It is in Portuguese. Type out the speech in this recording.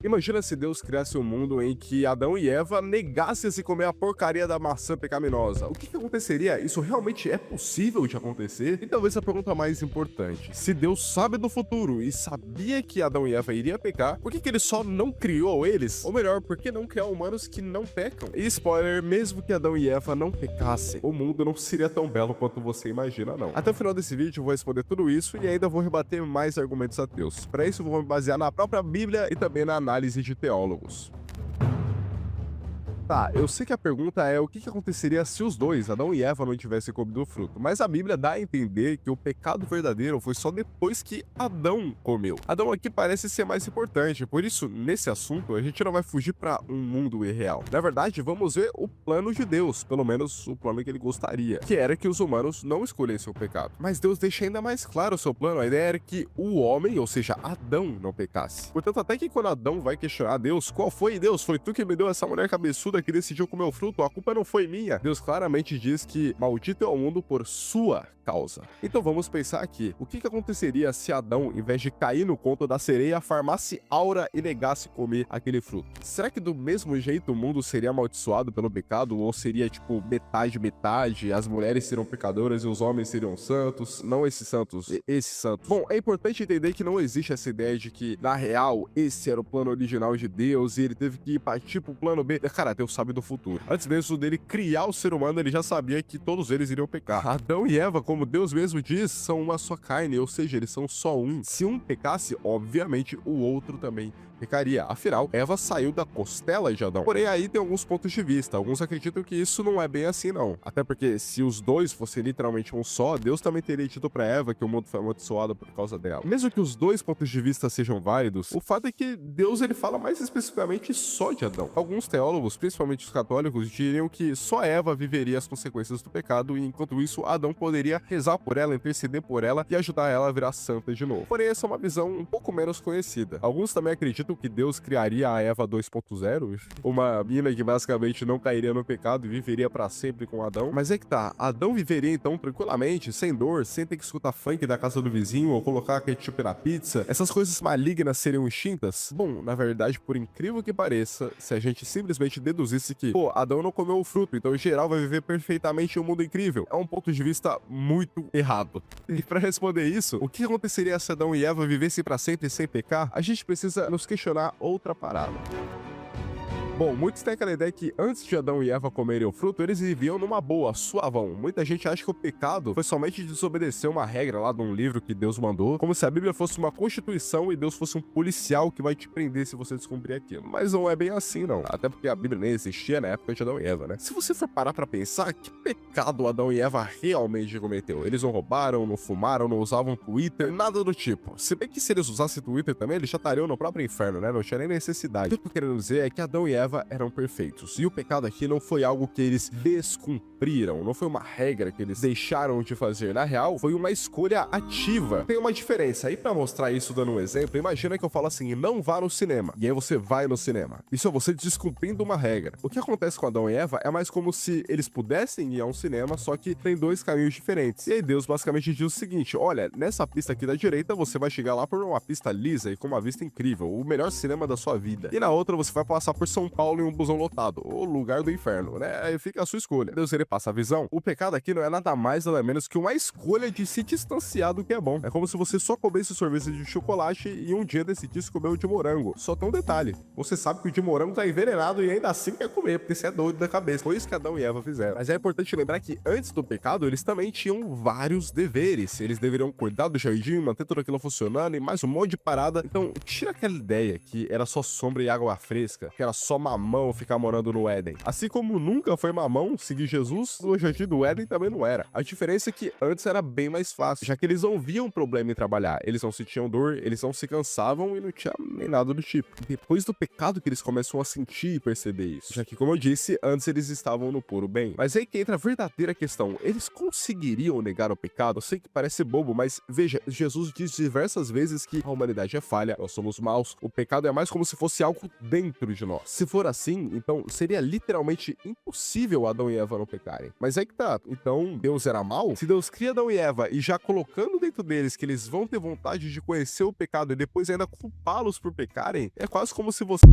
Imagina se Deus criasse um mundo em que Adão e Eva negassem se comer a porcaria da maçã pecaminosa. O que aconteceria? Isso realmente é possível de acontecer? E talvez a pergunta mais importante: se Deus sabe do futuro e sabia que Adão e Eva iriam pecar, por que ele só não criou eles? Ou melhor, por que não criar humanos que não pecam? E spoiler, mesmo que Adão e Eva não pecassem, o mundo não seria tão belo quanto você imagina, não. Até o final desse vídeo eu vou responder tudo isso e ainda vou rebater mais argumentos ateus. Para isso, eu vou me basear na própria Bíblia e também na análise de teólogos. Tá, eu sei que a pergunta é o que aconteceria se os dois, Adão e Eva, não tivessem comido o fruto, mas a Bíblia dá a entender que o pecado verdadeiro foi só depois que Adão comeu. Adão aqui parece ser mais importante, por isso, nesse assunto, a gente não vai fugir para um mundo irreal. Na verdade, vamos ver o plano de Deus, pelo menos o plano que ele gostaria, que era que os humanos não escolhessem o pecado. Mas Deus deixa ainda mais claro o seu plano, a ideia era que o homem, ou seja, Adão, não pecasse. Portanto, até que quando Adão vai questionar Deus, qual foi Deus? Foi tu que me deu essa mulher cabeçuda que decidiu comer o fruto, a culpa não foi minha. Deus claramente diz que maldito é o mundo por sua causa. Então vamos pensar aqui, o que aconteceria se Adão, em vez de cair no conto da sereia, farmasse aura e negasse comer aquele fruto? Será que do mesmo jeito o mundo seria amaldiçoado pelo pecado, ou seria tipo metade metade, as mulheres seriam pecadoras e os homens seriam santos? Não esses santos, esses santos. Bom, é importante entender que não existe essa ideia de que, na real, esse era o plano original de Deus e ele teve que partir pro plano B. Cara, Deus sabe do futuro. Antes mesmo dele criar o ser humano, ele já sabia que todos eles iriam pecar. Adão e Eva, como Deus mesmo diz, são uma só carne, ou seja, eles são só um. Se um pecasse, obviamente o outro também pecaria. Afinal, Eva saiu da costela de Adão. Porém, aí tem alguns pontos de vista. Alguns acreditam que isso não é bem assim, não. Até porque se os dois fossem literalmente um só, Deus também teria dito pra Eva que o mundo foi amaldiçoado por causa dela. Mesmo que os dois pontos de vista sejam válidos, o fato é que Deus ele fala mais especificamente só de Adão. Alguns teólogos, principalmente os católicos, diriam que só Eva viveria as consequências do pecado e enquanto isso Adão poderia rezar por ela, interceder por ela e ajudar ela a virar santa de novo. Porém, essa é uma visão um pouco menos conhecida. Alguns também acreditam que Deus criaria a Eva 2.0, uma mina que basicamente não cairia no pecado e viveria pra sempre com Adão. Mas é que tá, Adão viveria então tranquilamente, sem dor, sem ter que escutar funk da casa do vizinho ou colocar ketchup na pizza. Essas coisas malignas seriam extintas? Bom, na verdade, por incrível que pareça, se a gente simplesmente deduzisse que, pô, Adão não comeu o fruto, então em geral vai viver perfeitamente um mundo incrível, é um ponto de vista muito errado. E pra responder isso, o que aconteceria se Adão e Eva vivessem pra sempre sem pecar? A gente precisa nos questionar outra parada. Bom, muitos têm aquela ideia que antes de Adão e Eva comerem o fruto, eles viviam numa boa, suavão. Muita gente acha que o pecado foi somente desobedecer uma regra lá de um livro que Deus mandou, como se a Bíblia fosse uma constituição e Deus fosse um policial que vai te prender se você descumprir aquilo. Mas não é bem assim, não. Até porque a Bíblia nem existia na época de Adão e Eva, né? Se você for parar pra pensar, que pecado Adão e Eva realmente cometeu? Eles não roubaram, não fumaram, não usavam Twitter, nada do tipo. Se bem que se eles usassem Twitter também, eles já estariam no próprio inferno, né? Não tinha nem necessidade. O que eu tô querendo dizer é que Adão e Eva eram perfeitos. E o pecado aqui não foi algo que eles descumpriram, não foi uma regra que eles deixaram de fazer. Na real, foi uma escolha ativa. Tem uma diferença. Aí pra mostrar isso dando um exemplo, imagina que eu falo assim, não vá no cinema. E aí você vai no cinema. Isso é você descumprindo uma regra. O que acontece com Adão e Eva é mais como se eles pudessem ir a um cinema, só que tem dois caminhos diferentes. E aí Deus basicamente diz o seguinte, olha, nessa pista aqui da direita, você vai chegar lá por uma pista lisa e com uma vista incrível, o melhor cinema da sua vida. E na outra você vai passar por São Paulo em um busão lotado, o lugar do inferno, né? Aí fica a sua escolha. Deus ele passa a visão. O pecado aqui não é nada mais, nada menos que uma escolha de se distanciar do que é bom. É como se você só comesse sorvete de chocolate e um dia decidisse comer o de morango. Só tem um detalhe. Você sabe que o de morango tá envenenado e ainda assim quer comer, porque você é doido da cabeça. Foi isso que Adão e Eva fizeram. Mas é importante lembrar que antes do pecado, eles também tinham vários deveres. Eles deveriam cuidar do jardim, manter tudo aquilo funcionando e mais um monte de parada. Então, tira aquela ideia que era só sombra e água fresca, que era só mamão ficar morando no Éden. Assim como nunca foi mamão seguir Jesus, o jardim do Éden também não era. A diferença é que antes era bem mais fácil, já que eles não viam problema em trabalhar, eles não sentiam dor, eles não se cansavam e não tinha nem nada do tipo. Depois do pecado que eles começam a sentir e perceber isso, já que, como eu disse, antes eles estavam no puro bem. Mas aí que entra a verdadeira questão, eles conseguiriam negar o pecado? Eu sei que parece bobo, mas veja, Jesus diz diversas vezes que a humanidade é falha, nós somos maus, o pecado é mais como se fosse algo dentro de nós. Se for assim, então seria literalmente impossível Adão e Eva não pecarem. Mas é que tá, então Deus era mau? Se Deus cria Adão e Eva e já colocando dentro deles que eles vão ter vontade de conhecer o pecado e depois ainda culpá-los por pecarem, é quase como se você